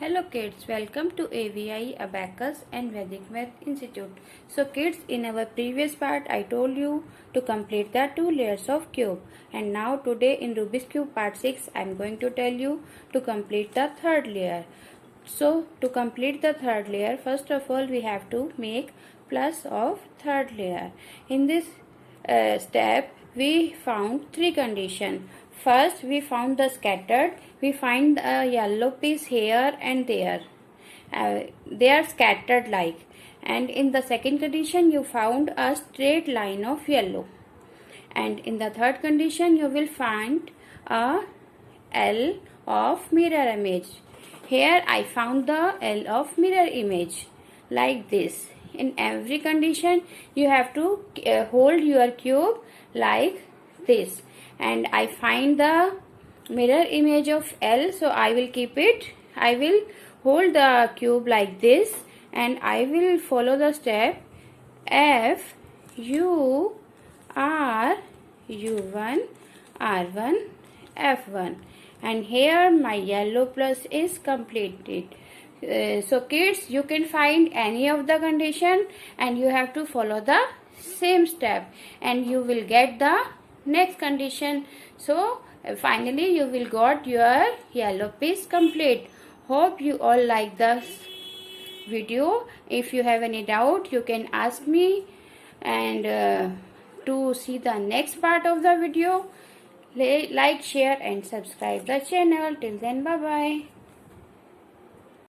Hello kids, welcome to AVI Abacus and Vedic Math Institute. So kids, in our previous part I told you to complete the 2 layers of cube, and now today in Rubik's Cube part 6 I am going to tell you to complete the third layer. So to complete the third layer, first of all we have to make plus of third layer. In this step we found 3 conditions. First we found the scattered. We find a yellow piece here and there. They are scattered like. And in the second condition you found a straight line of yellow. And in the third condition you will find a L of mirror image. Here I found the L of mirror image like this. In every condition you have to hold your cube like this, and I find the mirror image of L, so I will keep it. I will hold the cube like this and I will follow the step F U R U1 R1 F1, and here my yellow plus is completed. So kids, you can find any of the condition and you have to follow the same step and you will get the next condition. So finally you will got your yellow piece complete. Hope you all like this video. If you have any doubt you can ask me, and to see the next part of the video, like, share and subscribe the channel. Till then, bye bye.